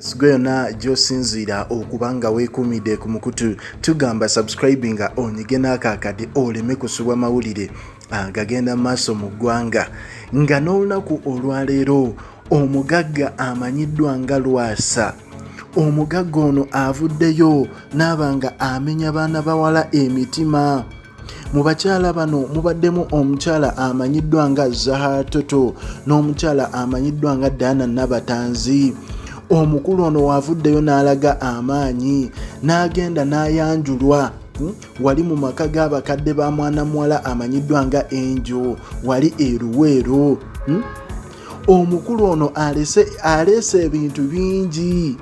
Sigwena josinzira okubanga wekumide ku mukutu tugamba subscribinga onyige n'akakade oleme kusubwa mawulire agagenda maaso mu ggwanga nga n'olunaku olwaleero omugagga amanyiddwa nga Lwasa. Omugagga ono avuddeyo n'abanga amenya baana bawala emitima. Mu bakyala bano mubaddemu omukyala amanyiddwa nga Zahatoto n'omukyala amanyiddwa nga Dana Nabatanzi. Omukulu ono wavuddeyo n'alaga amaanyi n'agenda n'ayanjulwa wali mu maka g'abakadde ba mwana muwala amanyiddwa nga Angel wali eruweero. Omukulu ono alese ebintu bingi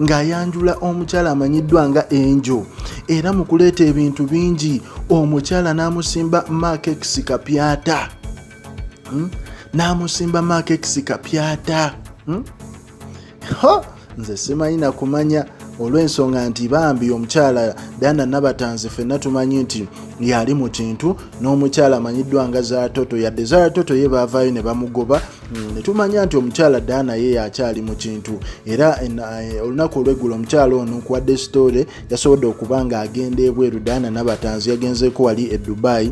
ng'ayanjula omukyala amanyiddwa nga Angel, era mu kuleeta ebintu bingi omukyala n'amusimba Makex Kapyata. N'amusimba Makex Kapyata. Nze simanyi na kumanya olw'ensonga nti bambi omukyala Dana Nabatanzi ffenna tumanyi nti yali mu kintu n'omukyala amanyiddwa nga Zahatoto, yadde Zahatoto ye baavaayo ne bamugoba. Ne tumanya nti omukyala Dana ye yakyali mu kintu, era olunaku olw'eggulo omukyala ono nkuwadde story yasobodde okuba nga agenda ebweru. Dana Nabatanzi yagenzeeko wali e Dubai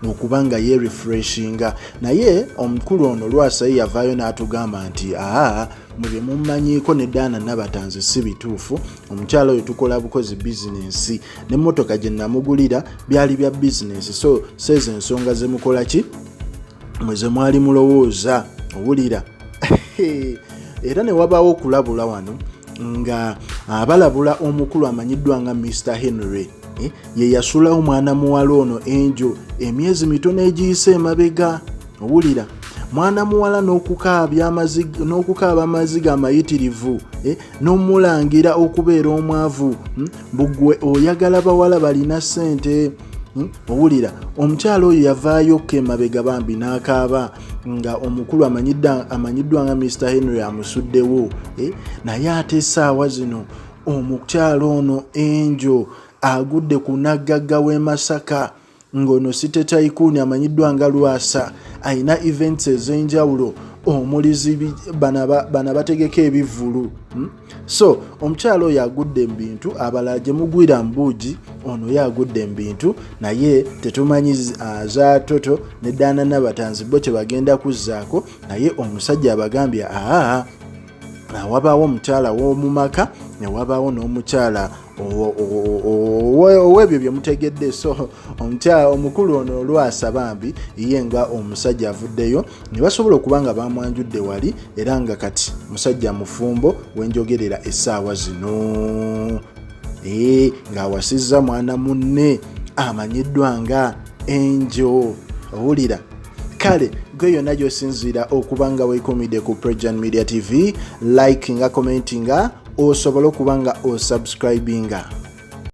okuba nga ye refreshinga, naye omukulu ono Lwasa ye yavaayo n'atugamba nti mubye mummanyiiko ne Dana Nabatanzi si bituufu. Omukyala oyo tukola bukozi bizinensi, n'emmotoka gye namugulira byali bya bizinensi, so seezo ensonga ze mukola ki mweze mwali mulowooza owulira. Era ne wabaawo okulabula wano nga abalabula omukulu amanyiddwa nga Mr. Henry ye yasulawo mwana muwala ono Angel emyezi mitono egiyise emabega owulira. Mwana muwala n'okukaaba amaziga amayitirivu n'omulangira okubeera omwavu. Bugwe oyagala bawala balina ssente owulira. Omukyalo oyo yavaayo emabega bambi n'akaaba nga omukulu amanyiddwa nga Mr. Henry amusuddewo. Naye ate essaawa zino omukyalo ono Angel agudde ku naggagga w'e Masaka ng'ono City Tycoon amanyiddwa nga Lwasa ayina events ez'enjawulo omulizi bana bategeka ebivvulu. So omukyalo oyo agudde mu bintu, abalala gye mugwira mbuugi, ono ye agudde mu bintu, naye tetumanyi Zahatoto ne Dana Nabatanzi bo kye bagenda kuzzaako. Naye omusajja abagambye wabaawo omukyala w'omumaka ne wabaawo n'omukyala ow'ebyo bye mutegedde. So omukulu ono Lwasa bambi ye nga omusajja avuddeyo ne basobola okuba nga bamwanjudde wali, era nga kati musajja mufumbo wenjogerera essaawa zino ng'awasizza mwana munne amanyiddwa nga Angel owulira. Kale gwe yonna gy'osinziira okuba nga weekumidde ku Prejan Media TV, likinga, commentinga, osobola okuba nga osubscribinga.